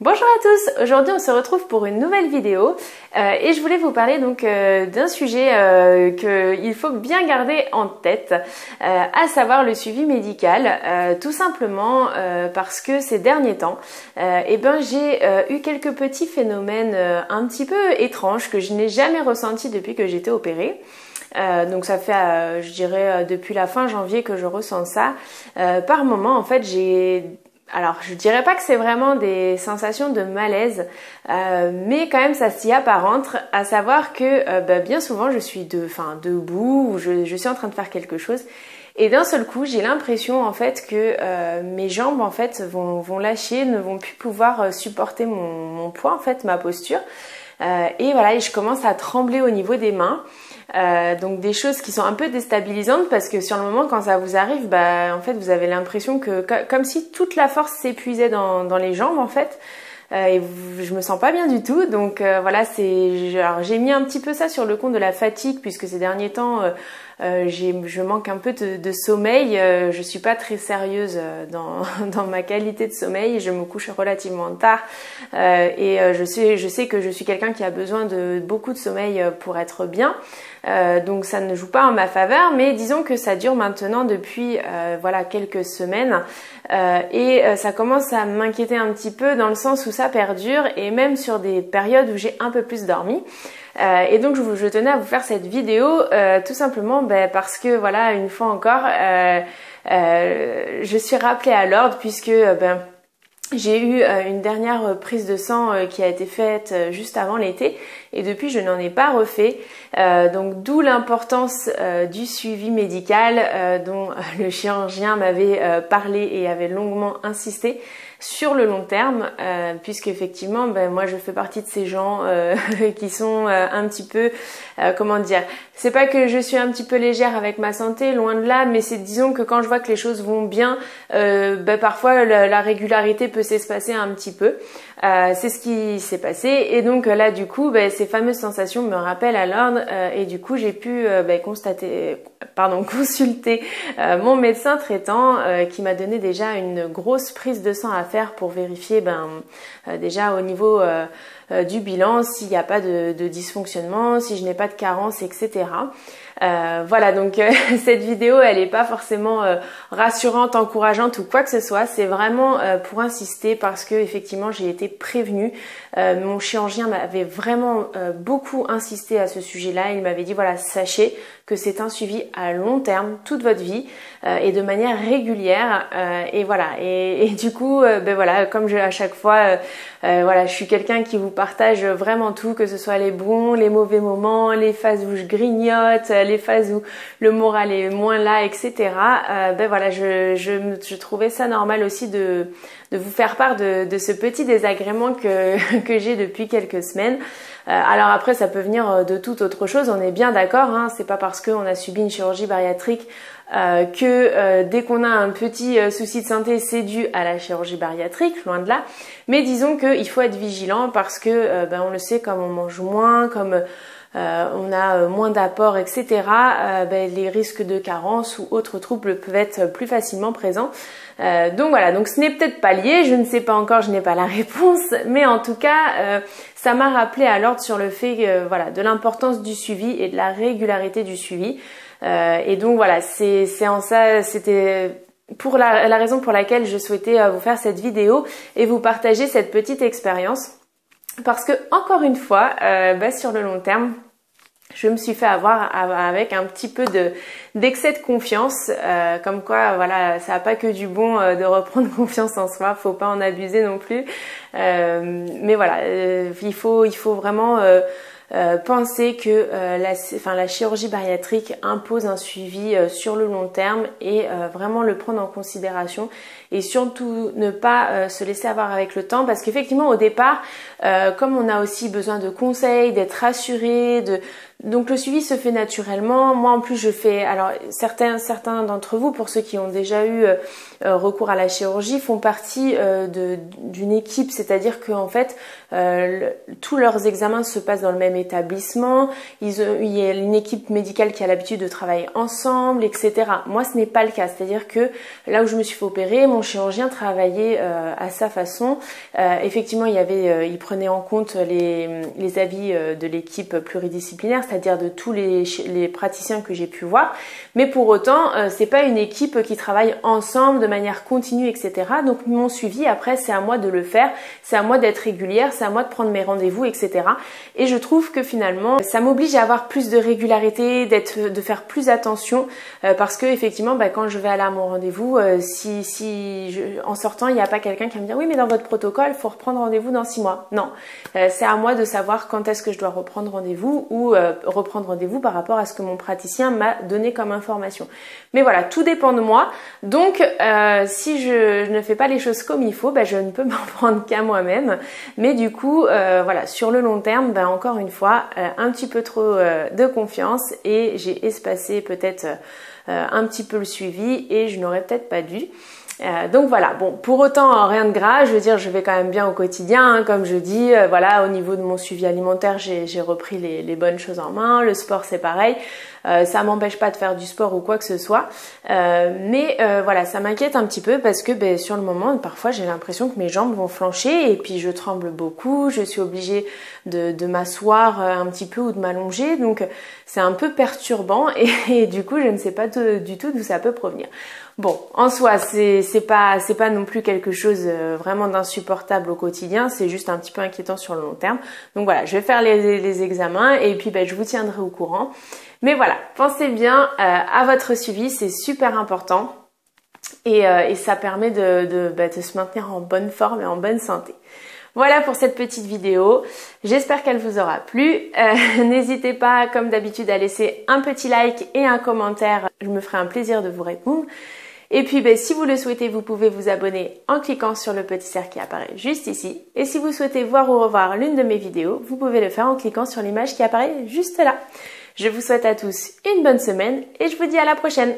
Bonjour à tous, aujourd'hui on se retrouve pour une nouvelle vidéo et je voulais vous parler donc d'un sujet qu'il faut bien garder en tête, à savoir le suivi médical, tout simplement parce que ces derniers temps, j'ai eu quelques petits phénomènes un petit peu étranges que je n'ai jamais ressentis depuis que j'étais opérée. Donc ça fait, je dirais, depuis la fin janvier que je ressens ça. Par moment, en fait, alors je dirais pas que c'est vraiment des sensations de malaise, mais quand même ça s'y apparente, à savoir que bien souvent je suis debout ou je suis en train de faire quelque chose. Et d'un seul coup, j'ai l'impression en fait que mes jambes en fait vont lâcher, ne vont plus pouvoir supporter mon poids en fait, ma posture. Et voilà, et je commence à trembler au niveau des mains. Donc des choses qui sont un peu déstabilisantes parce que sur le moment quand ça vous arrive, en fait vous avez l'impression que comme si toute la force s'épuisait dans les jambes en fait. Je me sens pas bien du tout, donc voilà, j'ai mis un petit peu ça sur le compte de la fatigue puisque ces derniers temps je manque un peu de sommeil. Je suis pas très sérieuse dans ma qualité de sommeil. Je me couche relativement tard je sais que je suis quelqu'un qui a besoin de beaucoup de sommeil pour être bien. Donc ça ne joue pas en ma faveur, mais disons que ça dure maintenant depuis voilà quelques semaines ça commence à m'inquiéter un petit peu dans le sens où ça perdure et même sur des périodes où j'ai un peu plus dormi. Et donc je tenais à vous faire cette vidéo tout simplement parce que voilà, une fois encore je suis rappelée à l'ordre puisque j'ai eu une dernière prise de sang qui a été faite juste avant l'été et depuis je n'en ai pas refait. Donc d'où l'importance du suivi médical dont le chirurgien m'avait parlé et avait longuement insisté sur le long terme, puisque effectivement moi je fais partie de ces gens qui sont un petit peu comment dire, c'est pas que je suis un petit peu légère avec ma santé, loin de là, mais c'est disons que quand je vois que les choses vont bien, parfois la régularité peut s'espacer un petit peu. C'est ce qui s'est passé et donc là du coup ces fameuses sensations me rappellent à l'ordre et du coup j'ai pu consulter mon médecin traitant qui m'a donné déjà une grosse prise de sang à faire pour vérifier déjà au niveau du bilan s'il n'y a pas de dysfonctionnement, si je n'ai pas de carence, etc. Voilà, donc cette vidéo elle n'est pas forcément rassurante, encourageante ou quoi que ce soit, c'est vraiment pour insister parce que effectivement j'ai été prévenue. Mon chirurgien m'avait vraiment beaucoup insisté à ce sujet-là. Il m'avait dit voilà, sachez que c'est un suivi à long terme, toute votre vie et de manière régulière et voilà. Et du coup voilà, comme à chaque fois voilà, je suis quelqu'un qui vous partage vraiment tout, que ce soit les bons, les mauvais moments, les phases où je grignote, les phases où le moral est moins là, etc. Voilà, je trouvais ça normal aussi de vous faire part de ce petit désagrément que j'ai depuis quelques semaines. Alors après ça peut venir de toute autre chose, on est bien d'accord, hein, c'est pas parce qu'on a subi une chirurgie bariatrique que dès qu'on a un petit souci de santé c'est dû à la chirurgie bariatrique, loin de là, mais disons qu'il faut être vigilant parce que on le sait, comme on mange moins, comme on a moins d'apports, etc. Les risques de carence ou autres troubles peuvent être plus facilement présents. Donc voilà, donc ce n'est peut-être pas lié, je ne sais pas encore, je n'ai pas la réponse, mais en tout cas ça m'a rappelé à l'ordre sur le fait voilà, de l'importance du suivi et de la régularité du suivi. Et donc voilà, c'est en ça, c'était pour la raison pour laquelle je souhaitais vous faire cette vidéo et vous partager cette petite expérience. Parce que encore une fois, sur le long terme, je me suis fait avoir avec un petit peu d'excès de confiance, comme quoi voilà, ça n'a pas que du bon de reprendre confiance en soi, faut pas en abuser non plus. Mais voilà, il faut vraiment penser que la chirurgie bariatrique impose un suivi sur le long terme et vraiment le prendre en considération et surtout ne pas se laisser avoir avec le temps parce qu'effectivement au départ comme on a aussi besoin de conseils, d'être rassuré, Donc le suivi se fait naturellement. Moi en plus je fais, alors certains d'entre vous, pour ceux qui ont déjà eu recours à la chirurgie, font partie d'une équipe, c'est-à-dire qu'en fait tous leurs examens se passent dans le même établissement, il y a une équipe médicale qui a l'habitude de travailler ensemble, etc. Moi ce n'est pas le cas, c'est-à-dire que là où je me suis fait opérer, mon chirurgien travaillait à sa façon. Effectivement il prenait en compte les avis de l'équipe pluridisciplinaire, c'est-à-dire de tous les praticiens que j'ai pu voir, mais pour autant c'est pas une équipe qui travaille ensemble de manière continue, etc. Donc mon suivi après c'est à moi de le faire, c'est à moi d'être régulière, c'est à moi de prendre mes rendez-vous, etc. Et je trouve que finalement ça m'oblige à avoir plus de régularité, de faire plus attention, parce que effectivement quand je vais aller à mon rendez-vous, en sortant il n'y a pas quelqu'un qui va me dire oui mais dans votre protocole il faut reprendre rendez-vous dans 6 mois. Non, c'est à moi de savoir quand est-ce que je dois reprendre rendez-vous ou reprendre rendez-vous par rapport à ce que mon praticien m'a donné comme information. Mais voilà, tout dépend de moi. Donc si je ne fais pas les choses comme il faut, je ne peux m'en prendre qu'à moi-même. Mais du coup, voilà, sur le long terme, encore une fois, un petit peu trop de confiance et j'ai espacé peut-être un petit peu le suivi et je n'aurais peut-être pas dû. Donc voilà, bon, pour autant rien de grave, je veux dire je vais quand même bien au quotidien, comme je dis, voilà, au niveau de mon suivi alimentaire j'ai repris les bonnes choses en main, le sport c'est pareil, ça m'empêche pas de faire du sport ou quoi que ce soit, mais voilà, ça m'inquiète un petit peu parce que sur le moment parfois j'ai l'impression que mes jambes vont flancher et puis je tremble beaucoup, je suis obligée de m'asseoir un petit peu ou de m'allonger, donc c'est un peu perturbant et du coup je ne sais pas du tout d'où ça peut provenir. Bon, en soi, c'est pas non plus quelque chose vraiment d'insupportable au quotidien, c'est juste un petit peu inquiétant sur le long terme. Donc voilà, je vais faire les examens et puis je vous tiendrai au courant. Mais voilà, pensez bien à votre suivi, c'est super important et ça permet de se maintenir en bonne forme et en bonne santé. Voilà pour cette petite vidéo, j'espère qu'elle vous aura plu. N'hésitez pas, comme d'habitude, à laisser un petit like et un commentaire, je me ferai un plaisir de vous répondre. Et puis si vous le souhaitez, vous pouvez vous abonner en cliquant sur le petit cercle qui apparaît juste ici. Et si vous souhaitez voir ou revoir l'une de mes vidéos, vous pouvez le faire en cliquant sur l'image qui apparaît juste là. Je vous souhaite à tous une bonne semaine et je vous dis à la prochaine.